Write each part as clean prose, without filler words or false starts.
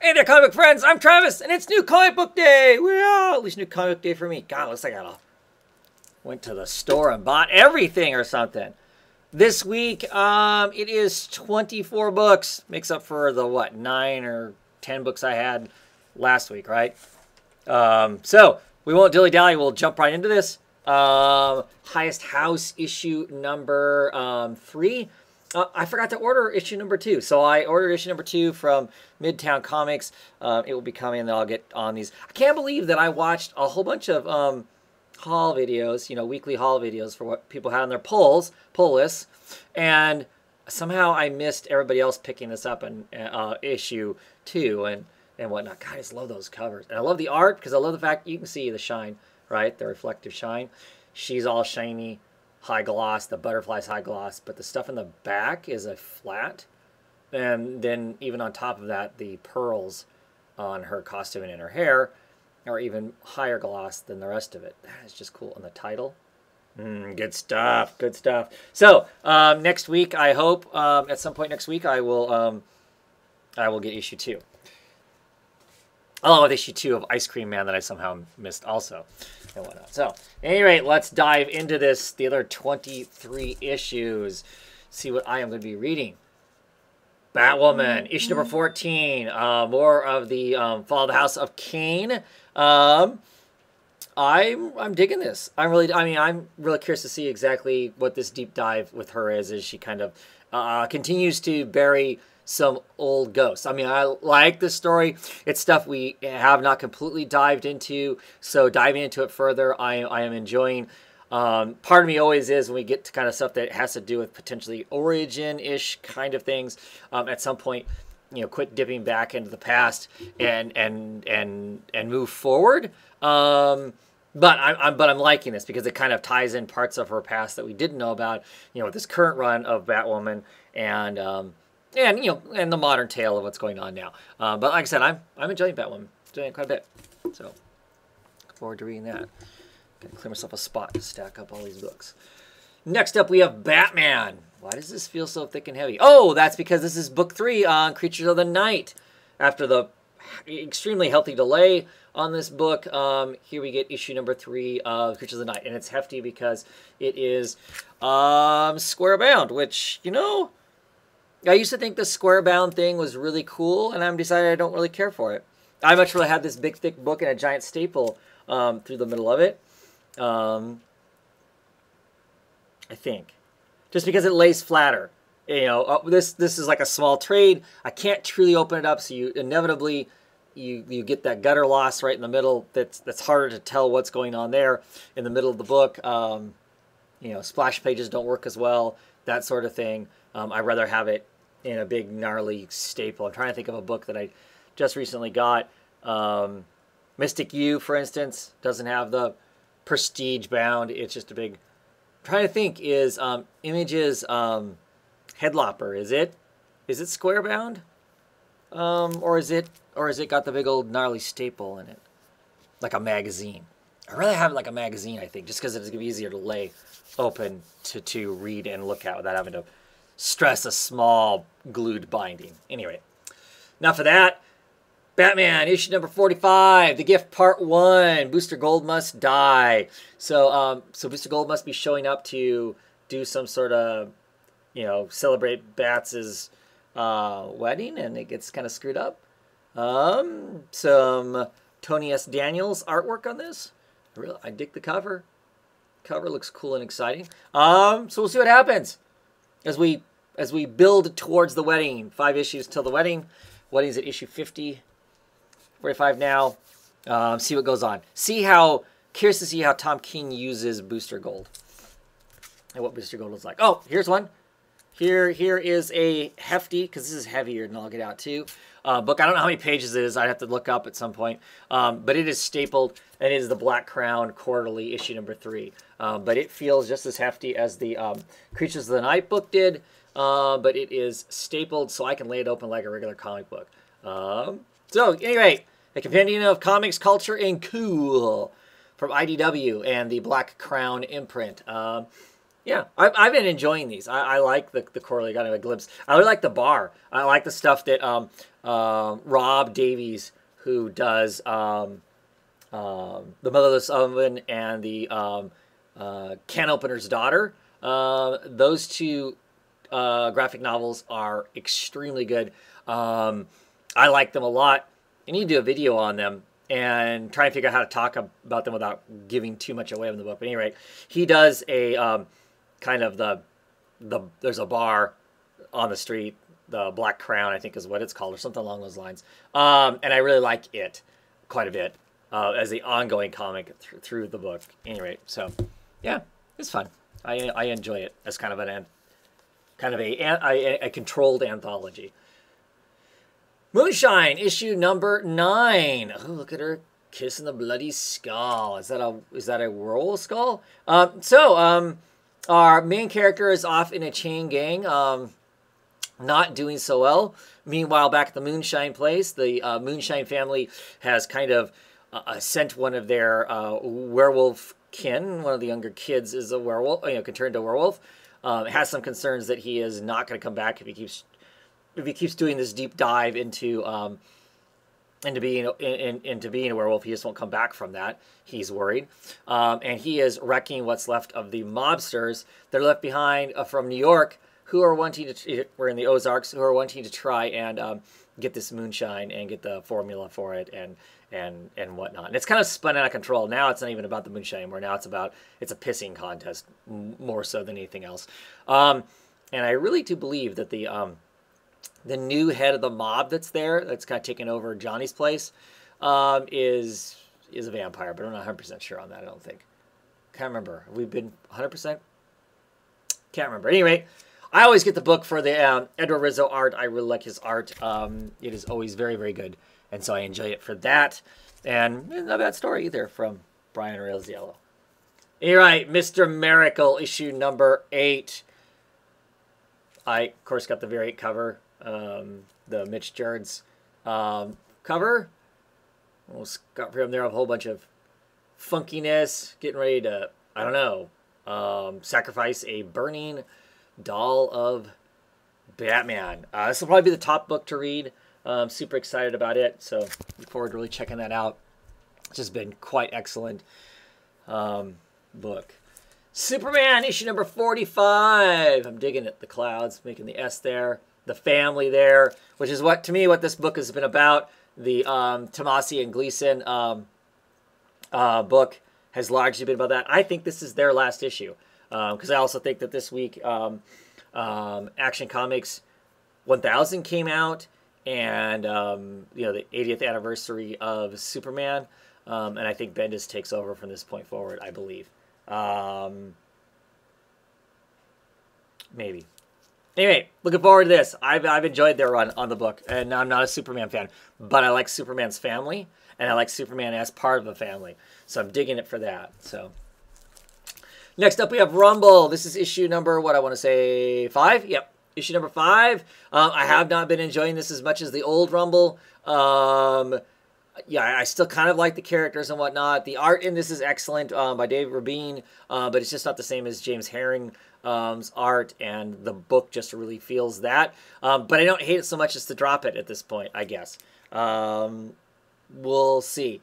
Hey there, comic friends! I'm Travis, and it's New Comic Book Day! Well, at least New Comic Book Day for me. God, looks like I went to the store and bought everything or something. This week, it is 24 books. Makes up for the, 9 or 10 books I had last week, right? So, we won't dilly-dally. We'll jump right into this. Highest House issue number 3. I forgot to order issue number 2. So I ordered issue number 2 from Midtown Comics. It will be coming, and I'll get on these. I can't believe that I watched a whole bunch of haul videos, weekly haul videos for what people had on their pull lists. And somehow I missed everybody else picking this up in issue 2 and whatnot. God, I just love those covers. And I love the art because I love the fact you can see the shine, right? The reflective shine. She's all shiny. High gloss, the butterfly's high gloss, but the stuff in the back is a flat. And then even on top of that, the pearls on her costume and in her hair are even higher gloss than the rest of it. That is just cool. And the title, good stuff, good stuff. So next week, I hope at some point next week I will get issue 2. Along with issue 2 of Ice Cream Man that I somehow missed also. And whatnot. So, at any rate, let's dive into this, the other 23 issues. See what I am going to be reading. Batwoman, issue number 14. More of the Fall of the House of Kane. I'm digging this. I'm really curious to see exactly what this deep dive with her is as she kind of continues to bury some old ghosts. I mean, I like this story. It's stuff we have not completely dived into, so diving into it further, I am enjoying. Part of me always is when we get to kind of stuff that has to do with potentially origin-ish kind of things. At some point, quit dipping back into the past and move forward. But I'm liking this because it kind of ties in parts of her past that we didn't know about. With this current run of Batwoman and the modern tale of what's going on now. But like I said, I'm enjoying Batwoman. Enjoying it quite a bit. So, look forward to reading that. Gotta clear myself a spot to stack up all these books. Next up, we have Batman. Why does this feel so thick and heavy? Oh, that's because this is book 3 on Creatures of the Night. After the extremely healthy delay on this book, here we get issue number 3 of Creatures of the Night. And it's hefty because it is square bound, which, I used to think the square bound thing was really cool, and I'm decided I don't really care for it. I much rather have this big, thick book and a giant staple through the middle of it. I think. Just because it lays flatter. This is like a small trade. I can't truly open it up, so you inevitably you get that gutter loss right in the middle. That's harder to tell what's going on there in the middle of the book. Splash pages don't work as well. That sort of thing. I'd rather have it in a big, gnarly staple. I'm trying to think of a book that I just recently got. Mystic U, for instance, doesn't have the prestige bound. It's just a big... I'm trying to think, is Image's Headlopper, is it square bound? Or is it got the big old gnarly staple in it? Like a magazine. I'd rather have it like a magazine, I think, just because it's going to be easier to lay open to read and look at without having to stress a small glued binding. Anyway, enough of that. Batman, issue number 45, The Gift Part 1, Booster Gold Must Die. So Booster Gold must be showing up to do some sort of, celebrate Bats' wedding, and it gets kind of screwed up. Some Tony S. Daniels artwork on this. I dig the cover. Cover looks cool and exciting. So we'll see what happens as we build towards the wedding. 5 issues till the wedding. Wedding's at issue 50, 45 now. See what goes on. Curious to see how Tom King uses Booster Gold and what Booster Gold is like. Oh, here's one. Here is a hefty, because this is heavier than I'll get out too. Book. I don't know how many pages it is. I'd have to look up at some point. But it is stapled, and it is the Black Crown Quarterly, issue number 3. But it feels just as hefty as the Creatures of the Night book did. But it is stapled, so I can lay it open like a regular comic book. So, anyway, a compendium of comics, culture, and cool from IDW and the Black Crown imprint. Yeah, I've been enjoying these. I like the quarterly, got a glimpse. I really like the bar. I like the stuff that Rob Davies, who does The Motherless Oven and the Can Opener's Daughter. Those two graphic novels are extremely good. I like them a lot. I need to do a video on them and try and figure out how to talk about them without giving too much away in the book. But anyway, he does a kind of there's a bar on the street, the Black Crown, I think is what it's called, or something along those lines. And I really like it quite a bit as the ongoing comic through the book. Anyway, so yeah, it's fun. I enjoy it as kind of a controlled anthology. Moonshine, issue number 9. Oh, look at her kissing the bloody skull. Is that a werewolf skull? Our main character is off in a chain gang, not doing so well. Meanwhile, back at the Moonshine place, the Moonshine family has kind of sent one of their werewolf kin. One of the younger kids is a werewolf, can turn into a werewolf. Has some concerns that he is not going to come back if he keeps doing this deep dive into being a werewolf. He just won't come back from that. He's worried, and he is wrecking what's left of the mobsters that are left behind from New York, who are wanting to. We're in the Ozarks, who are wanting to try and get this moonshine and get the formula for it and whatnot. And it's kind of spun out of control. Now it's not even about the moonshine anymore. Now it's a pissing contest more so than anything else. And I really do believe that the new head of the mob that's there, that's kind of taking over Johnny's place, is a vampire, but I'm not 100% sure on that, I don't think. Can't remember. Have we been 100%? Can't remember. Anyway, I always get the book for the Edward Rizzo art. I really like his art. It is always very, very good, and so I enjoy it for that. And not a bad story either from Brian Raziello. All right, Mr. Miracle, issue number 8. I, of course, got the V8 cover. The Mitch Gerads cover. We'll got from there a whole bunch of funkiness, getting ready to, I don't know, sacrifice a burning doll of Batman. This will probably be the top book to read. I'm super excited about it, so look forward to really checking that out. It's just been quite excellent book. Superman, issue number 45. I'm digging it. The clouds, making the S there. The family there, which is what this book has been about. The Tomasi and Gleason book has largely been about that. I think this is their last issue, because I also think that this week Action Comics 1000 came out, and the 80th anniversary of Superman, and I think Bendis takes over from this point forward, I believe. Maybe. Anyway, looking forward to this. I've enjoyed their run on the book, and I'm not a Superman fan, but I like Superman's family, and I like Superman as part of the family, so I'm digging it for that. So next up, we have Rumble. This is issue number, 5? Yep, issue number 5. I have not been enjoying this as much as the old Rumble. Yeah, I still kind of like the characters and whatnot. The art in this is excellent by David Rabin, but it's just not the same as James Herring's art, and the book just really feels that. But I don't hate it so much as to drop it at this point, I guess. We'll see.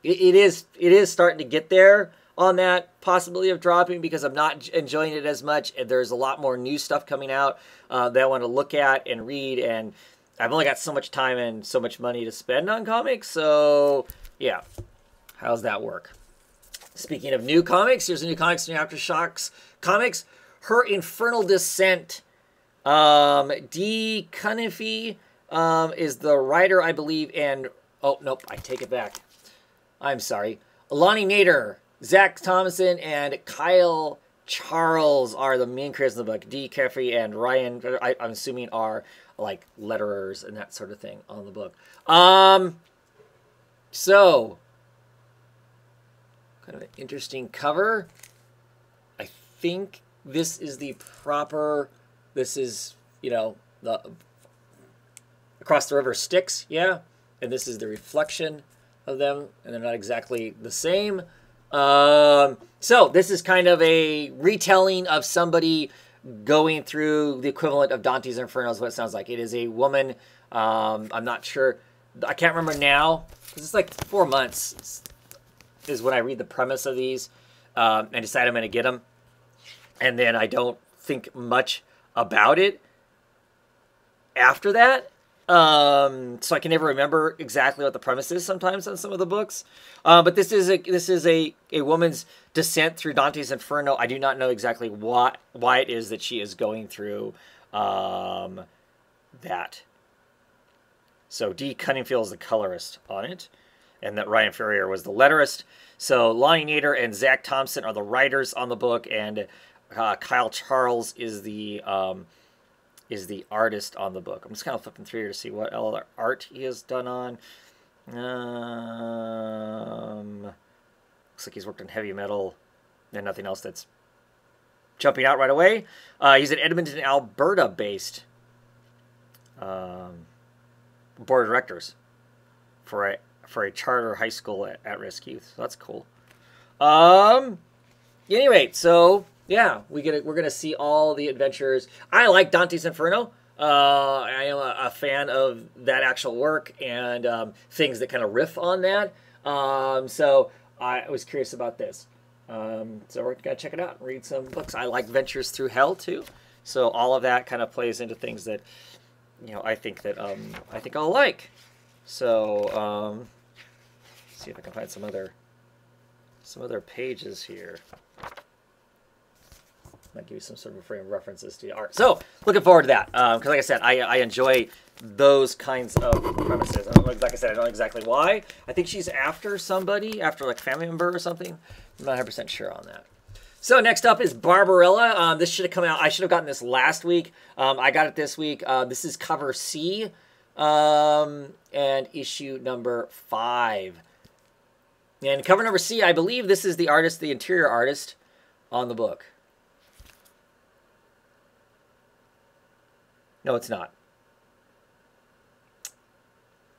It is starting to get there on that possibility of dropping, because I'm not enjoying it as much. There's a lot more new stuff coming out that I want to look at and read, and I've only got so much time and so much money to spend on comics, so yeah. How's that work? Speaking of new comics, here's a new comics from Aftershocks Comics. Her Infernal Descent. Dee Cunniffe is the writer, I believe, and... Oh, nope, I take it back. I'm sorry. Lonnie Nader, Zach Thompson, and Kyle Charles are the main creators of the book. Dee Cunniffe and Ryan, I'm assuming, are like letterers and that sort of thing on the book. So kind of an interesting cover. I think this is the proper, this is, the Across the River Styx, yeah, and this is the reflection of them, and they're not exactly the same. So this is kind of a retelling of somebody going through the equivalent of Dante's Inferno is what it sounds like. It is a woman I'm not sure. I can't remember now. It's like 4 months is when I read the premise of these and decide I'm going to get them. And then I don't think much about it after that. So I can never remember exactly what the premise is sometimes on some of the books. But this is a woman's descent through Dante's Inferno. I do not know exactly why it is that she is going through that. So Dee Cunningfield is the colorist on it, and that Ryan Ferrier was the letterist. So Lonnie Nader and Zach Thompson are the writers on the book, and Kyle Charles is the artist on the book. I'm just kind of flipping through here to see what other art he has done on. Looks like he's worked on heavy metal and nothing else that's jumping out right away. He's an Edmonton, Alberta based board of directors for a charter high school at risk youth. So that's cool. Anyway, so yeah, we're gonna see all the adventures. I like Dante's Inferno. I am a fan of that actual work and things that kind of riff on that. So I was curious about this. So we're gonna check it out and read some books. I like Ventures Through Hell too. So all of that kind of plays into things that I think I'll like. So see if I can find some other pages here. Might give you some sort of frame of references to the art. So, looking forward to that. Because like I said, I enjoy those kinds of premises. I don't know, like I said, I don't know exactly why. I think she's after somebody, after like a family member or something. I'm not 100% sure on that. So, next up is Barbarella. This should have come out. I should have gotten this last week. I got it this week. This is cover C and issue number 5. And cover number C, I believe this is the artist, the interior artist on the book. No, it's not.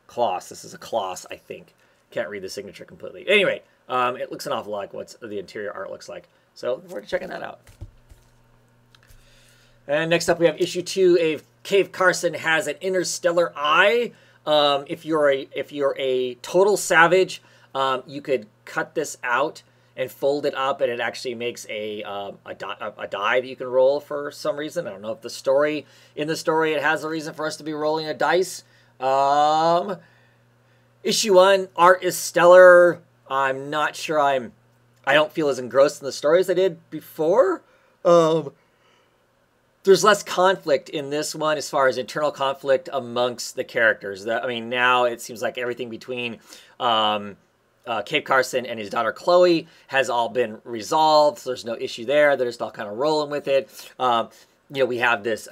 Kloss. This is a Kloss, I think. Can't read the signature completely. Anyway, it looks an awful lot like what the interior art looks like. So we're checking that out. And next up we have issue 2 of Cave Carson Has an Interstellar Eye. If you're a total savage, you could cut this out and fold it up, and it actually makes a die that you can roll for some reason. I don't know if in the story it has a reason for us to be rolling a dice. Issue 1, art is stellar. I'm not sure I don't feel as engrossed in the story as I did before. There's less conflict in this one as far as internal conflict amongst the characters. Now it seems like everything between Cave Carson and his daughter Chloe has all been resolved. So there's no issue there. They're just all kind of rolling with it. We have this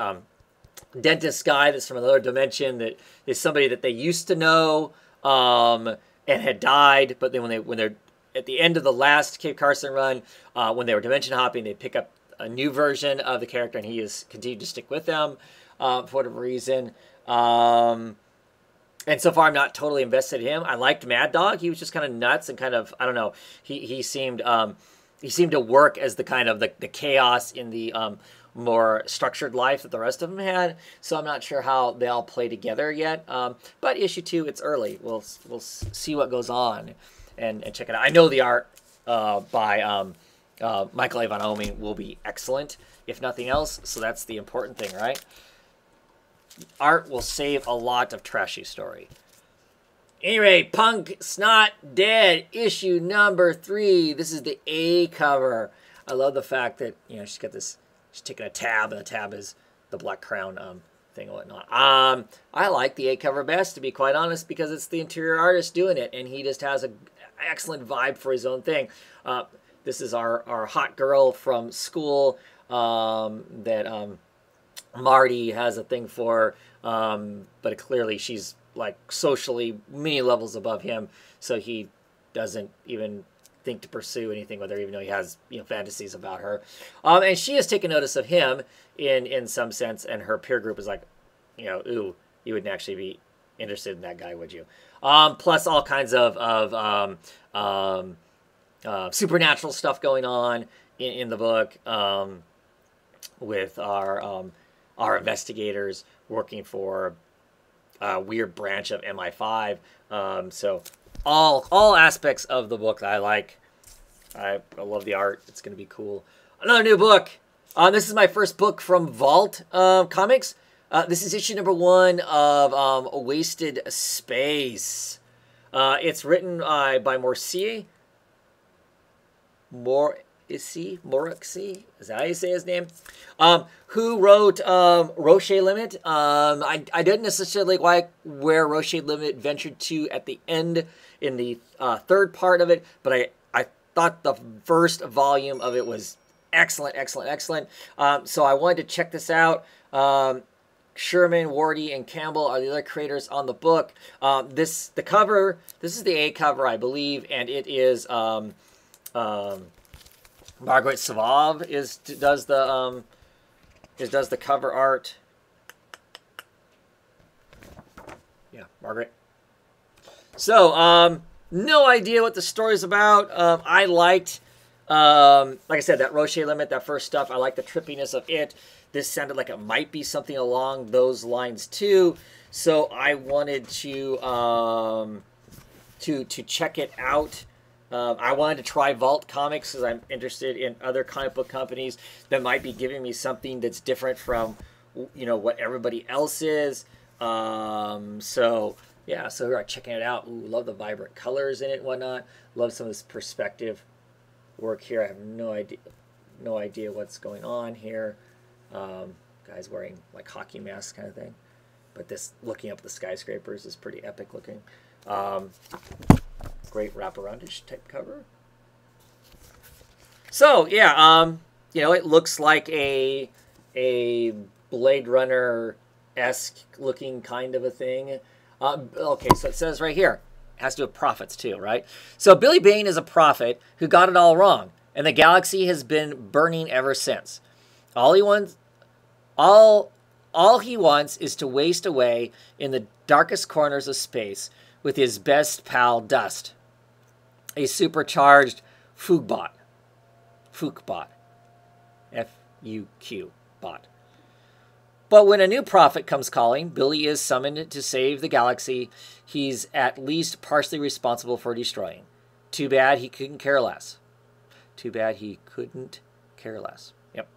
dentist guy that's from another dimension that is somebody that they used to know and had died. But then when they're at the end of the last Cave Carson run, when they were dimension hopping, they pick up a new version of the character, and he has continued to stick with them for whatever reason. And so far, I'm not totally invested in him. I liked Mad Dog. He was just kind of nuts and kind of, I don't know. He seemed to work as the kind of the chaos in the more structured life that the rest of them had. So I'm not sure how they all play together yet. But issue 2, it's early. We'll see what goes on and check it out. I know the art by Michael Avon Oeming will be excellent, if nothing else. So that's the important thing, right? Art will save a lot of trashy story. Anyway, Punk Snot Dead, issue number 3. This is the A cover. I love the fact that, she's got this, she's taking a tab, and the tab is the Black Crown thing and whatnot. I like the A cover best, to be quite honest, because it's the interior artist doing it, and he just has an excellent vibe for his own thing. This is our hot girl from school that Marty has a thing for, but clearly she's like socially many levels above him, so he doesn't even think to pursue anything with her, even though he has fantasies about her. And she has taken notice of him in some sense, and her peer group is like, ooh, you wouldn't actually be interested in that guy, would you? Plus all kinds of supernatural stuff going on in the book with our investigators working for weird branch of MI5. So all aspects of the book that I like. I love the art. It's going to be cool. Another new book. This is my first book from Vault Comics. This is issue number 1 of Wasted Space. It's written by Morrissey. Morrissey? Is that how you say his name? Who wrote Rocher Limit. I didn't necessarily like where Rocher Limit ventured to at the end in the third part of it, but I thought the first volume of it was excellent. So I wanted to check this out. Sherman, Wardy, and Campbell are the other creators on the book. This is the A cover, I believe, and it is Margaret Savov does the cover art. Yeah, Margaret. So no idea what the story's about. I liked, like I said, that Rocher Limit, that first stuff. I like the trippiness of it. This sounded like it might be something along those lines too, so I wanted to check it out. I wanted to try Vault Comics because I'm interested in other comic book companies that might be giving me something that's different from, what everybody else is. So yeah, so we're checking it out. Ooh, love the vibrant colors in it and whatnot. Love some of this perspective work here. I have no idea what's going on here. Guys wearing like hockey masks kind of thing, but this looking up the skyscrapers is pretty epic looking. Great wraparoundish type cover. So yeah, it looks like a Blade Runner-esque looking kind of a thing. Okay, so it says right here, it has to do with prophets too, right? So Billy Bane is a prophet who got it all wrong, and the galaxy has been burning ever since. All he wants is to waste away in the darkest corners of space with his best pal Dust, a supercharged Fuqbot. F-U-Q, bot. But when a new prophet comes calling, Billy is summoned to save the galaxy he's at least partially responsible for destroying. Too bad he couldn't care less. Yep.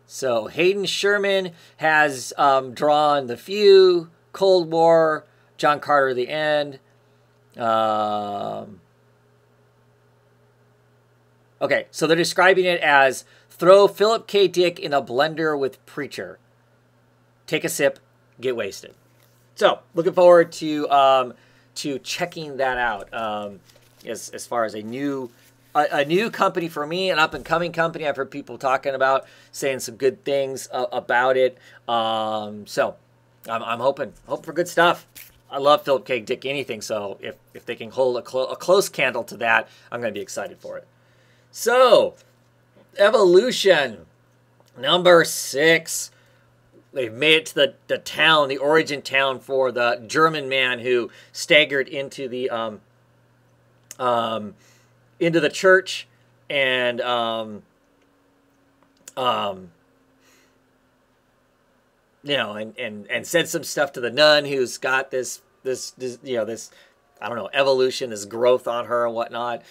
So Hayden Sherman has drawn The Few, Cold War, John Carter, The End. Okay, so they're describing it as throw Philip K. Dick in a blender with Preacher. Take a sip, get wasted. So looking forward to checking that out. As far as a new company for me, an up-and-coming company I've heard people talking about, saying some good things about it. So I'm hoping for good stuff. I love Philip K. Dick anything, so if they can hold a close candle to that, I'm going to be excited for it. So, Evolution, number 6. They've made it to the town, the origin town for the German man who staggered into the church and and said some stuff to the nun who's got this I don't know, evolution, this growth on her and whatnot.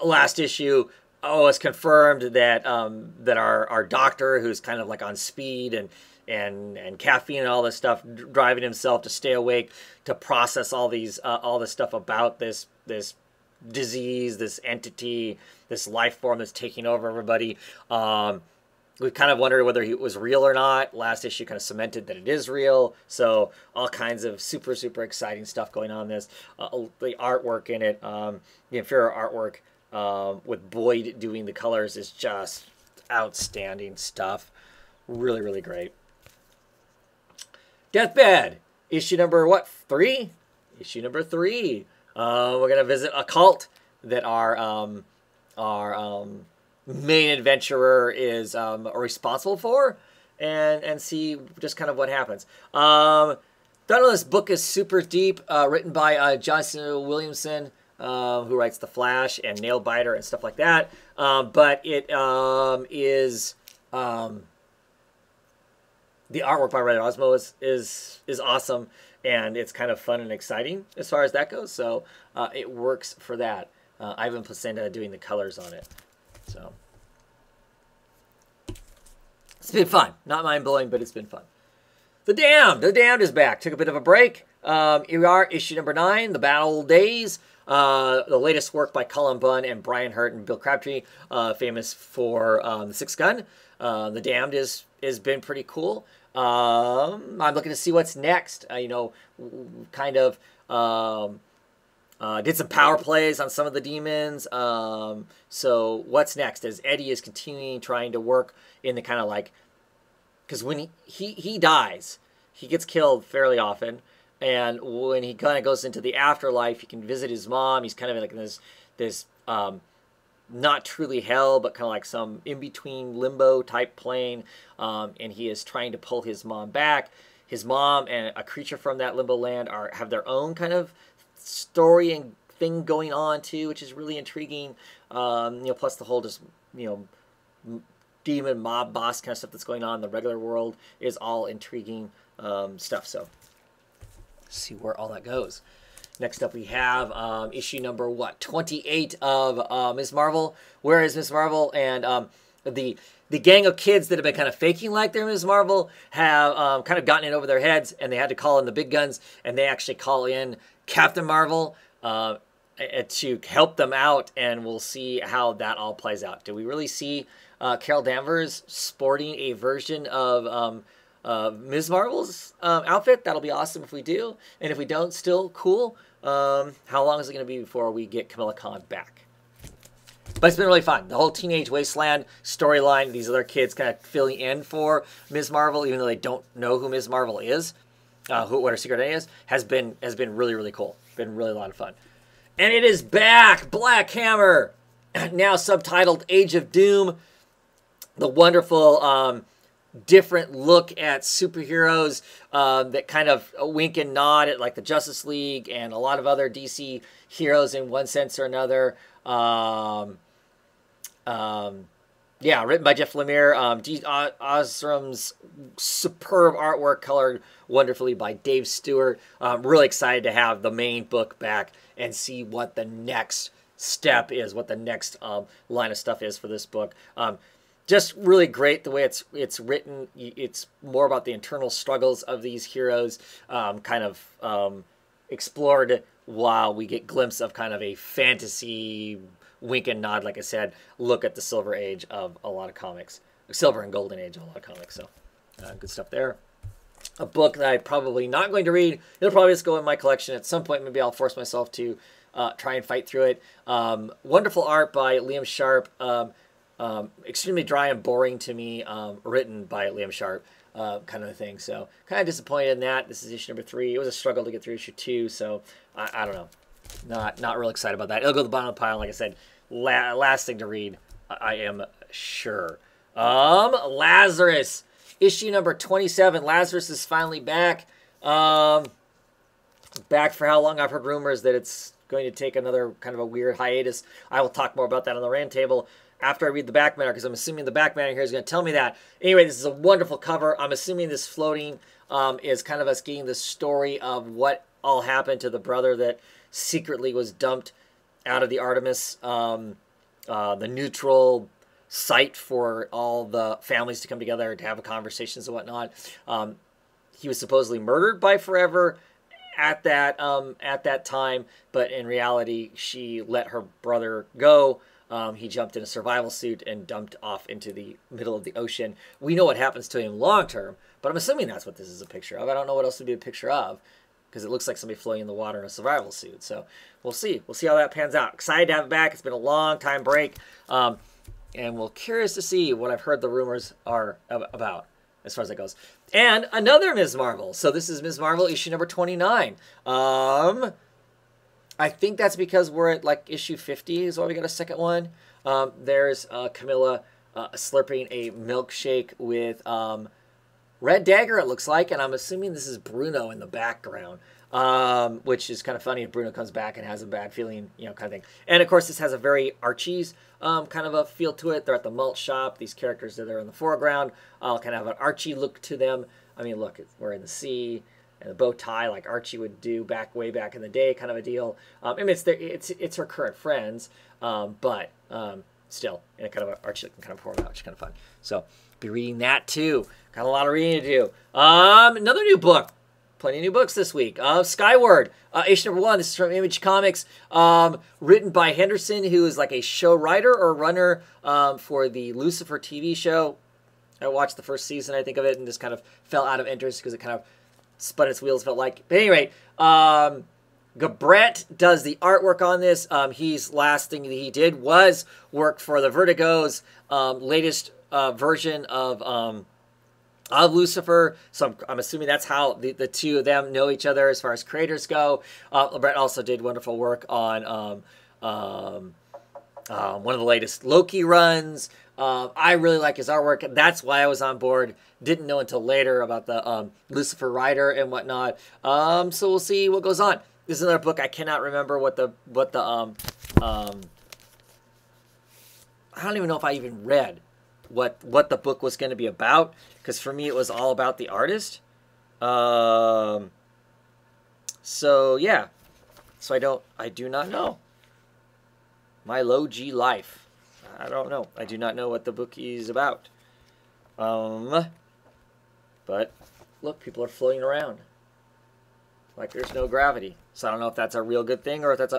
Last issue, it's confirmed that that our doctor, who's kind of like on speed and caffeine and all this stuff, driving himself to stay awake to process all this stuff about this disease, this entity, this life form that's taking over everybody. We kind of wondered whether it was real or not. Last issue kind of cemented that it is real. So all kinds of super, super exciting stuff going on in this. The artwork in it, the Inferior artwork with Boyd doing the colors is just outstanding stuff. Really, really great. Deathbed, issue number, 3? Issue number 3. We're going to visit a cult that our main adventurer is responsible for, and see just kind of what happens. Don't know, this book is super deep, written by Johnson Williamson, who writes The Flash and Nailbiter and stuff like that. But it is the artwork by Red Osmo is awesome, and it's kind of fun and exciting as far as that goes. So it works for that. Ivan Placenta doing the colors on it. So it's been fun. Not mind-blowing, but it's been fun. The Damned. The Damned is back. Took a bit of a break. Here we are, issue number 9, The Battle Days. The latest work by Cullen Bunn and Brian Hurt and Bill Crabtree, famous for The Sixth Gun. The Damned has been pretty cool. I'm looking to see what's next. You know, kind of did some power plays on some of the demons. So what's next? As Eddie is continuing trying to work in the kind of like, because when he dies, he gets killed fairly often. And when he kind of goes into the afterlife, he can visit his mom. He's kind of like in this not truly hell, but kind of like some in-between limbo type plane. And he is trying to pull his mom back. His mom and a creature from that limbo land have their own kind of story and thing going on too, which is really intriguing. You know, plus the whole just, you know, demon mob boss kind of stuff that's going on in the regular world is all intriguing stuff. So see where all that goes. Next up we have issue number 28 of Ms. Marvel. Where is Ms. Marvel? And the gang of kids that have been kind of faking like they're Ms. Marvel have kind of gotten it over their heads, and they had to call in the big guns, and they actually call in Captain Marvel to help them out, and we'll see how that all plays out. Do we really see Carol Danvers sporting a version of Ms. Marvel's outfit? That'll be awesome if we do. And if we don't, still cool. How long is it going to be before we get Camilla Khan back? But it's been really fun. The whole Teenage Wasteland storyline, these other kids kind of filling in for Ms. Marvel, even though they don't know who Ms. Marvel is, what her secret name is, has been really, really cool. Been really a lot of fun. And it is back! Black Hammer! Now subtitled Age of Doom. The wonderful different look at superheroes that kind of wink and nod at like the Justice League and a lot of other DC heroes in one sense or another. Yeah, written by Jeff Lemire. Osram's superb artwork, colored wonderfully by Dave Stewart. I'm really excited to have the main book back and see what the next step is, what the next line of stuff is for this book. Just really great the way it's written. It's more about the internal struggles of these heroes, kind of explored while we get glimpse of kind of a fantasy wink and nod, like I said, look at the Silver Age of a lot of comics. Silver and Golden Age of a lot of comics. So good stuff there. A book that I'm probably not going to read. It'll probably just go in my collection at some point. Maybe I'll force myself to try and fight through it. Wonderful art by Liam Sharp. Extremely dry and boring to me, written by Liam Sharp, kind of a thing. So kind of disappointed in that. This is issue number 3. It was a struggle to get through issue 2, so I don't know. Not real excited about that. It'll go to the bottom of the pile, like I said. Last thing to read, I am sure. Lazarus, issue number 27. Lazarus is finally back. Back for how long? I've heard rumors that it's going to take another kind of a weird hiatus. I will talk more about that on the round table after I read the back matter, because I'm assuming the back matter here is going to tell me that. Anyway, this is a wonderful cover. I'm assuming this floating is kind of us getting the story of what all happened to the brother that secretly was dumped out of the Artemis, the neutral site for all the families to come together to have conversations and whatnot. He was supposedly murdered by Forever at that time, but in reality, she let her brother go. He jumped in a survival suit and dumped off into the middle of the ocean. We know what happens to him long term, but I'm assuming that's what this is a picture of. I don't know what else to be a picture of, because it looks like somebody floating in the water in a survival suit. So we'll see. We'll see how that pans out. Excited to have it back. It's been a long time break. And we're curious to see what I've heard the rumors are about as far as that goes. And another Ms. Marvel. So this is Ms. Marvel issue number 29. I think that's because we're at like issue 50 is why we got a second one. There's Camilla slurping a milkshake with Red Dagger, it looks like, and I'm assuming this is Bruno in the background, which is kind of funny if Bruno comes back and has a bad feeling, you know, kind of thing. And, of course, this has a very Archie's kind of a feel to it. They're at the malt shop. These characters that are in the foreground kind of have an Archie look to them. I mean, look, we're in the sea, and the bow tie like Archie would do way back in the day, kind of a deal. I mean, it's her current friends, but still in a kind of an Archie looking kind of format, which is kind of fun. So be reading that too. Got a lot of reading to do. Another new book. Plenty of new books this week. Skyward, issue number 1. This is from Image Comics, written by Henderson, who is like a show writer or runner for the Lucifer TV show. I watched the first season, I think, of it, and just kind of fell out of interest because it kind of spun its wheels, felt like. But anyway, Gabret does the artwork on this. Last thing that he did was work for the Vertigo's latest version of Lucifer, so I'm assuming that's how the two of them know each other as far as creators go. Brett also did wonderful work on one of the latest Loki runs. I really like his artwork. That's why I was on board. Didn't know until later about the Lucifer writer and whatnot. So we'll see what goes on. This is another book I cannot remember what the I don't even know if I even read what the book was going to be about, because for me it was all about the artist. So yeah, so I do not know. My low G life. I don't know. I do not know what the book is about. But look, people are floating around like there's no gravity. So I don't know if that's a real good thing or if that's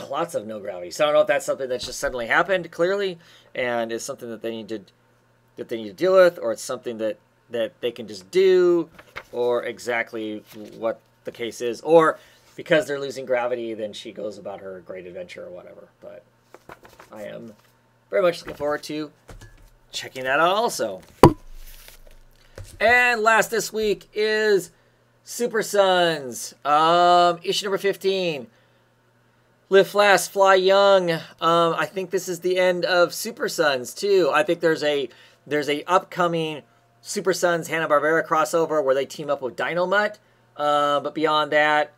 lots of no gravity. So I don't know if that's something that's just suddenly happened, clearly, and is something that they need to deal with, or it's something that they can just do, or exactly what the case is, or because they're losing gravity, then she goes about her great adventure or whatever. But I am very much looking forward to checking that out also. And last this week is Super Sons, issue number 15. Live Fast, Fly Young. I think this is the end of Super Sons too. I think there's a upcoming Super Sons Hanna-Barbera crossover where they team up with Dynomutt. But beyond that,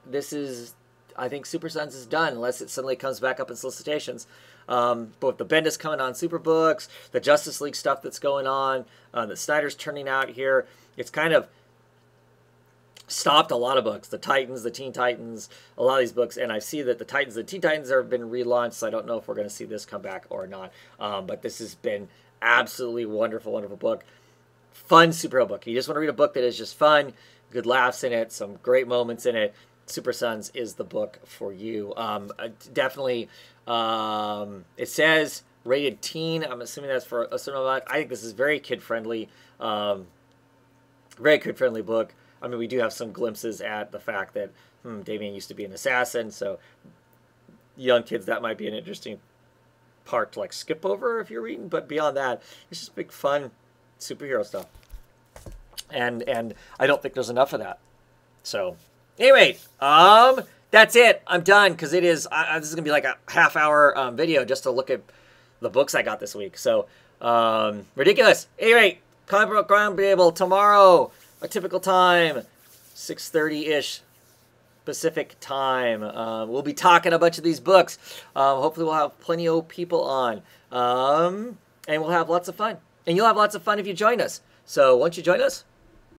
I think Super Sons is done unless it suddenly comes back up in solicitations. But the Bendis coming on Superbooks, the Justice League stuff that's going on, that Snyder's turning out here, it's kind of stopped a lot of books. The Titans, the Teen Titans, a lot of these books, and I see that the Titans, the Teen Titans have been relaunched, so I don't know if we're going to see this come back or not. But this has been absolutely wonderful, wonderful book. Fun superhero book. You just want to read a book that is just fun, good laughs in it, some great moments in it. Super Sons is the book for you. Definitely, it says rated teen. I'm assuming that's for a certain amount. I think this is very kid-friendly. Very kid-friendly book. I mean, we do have some glimpses at the fact that Damian used to be an assassin, so young kids, that might be an interesting part to like skip over if you're reading. But beyond that, it's just big fun superhero stuff, and I don't think there's enough of that. So anyway, that's it. I'm done because this is gonna be like a half-hour video just to look at the books I got this week. So ridiculous. Anyway, Comic Book Roundtable tomorrow. A typical time, 6:30-ish Pacific time. We'll be talking a bunch of these books. Hopefully we'll have plenty of people on. And we'll have lots of fun. And you'll have lots of fun if you join us. So once you join us,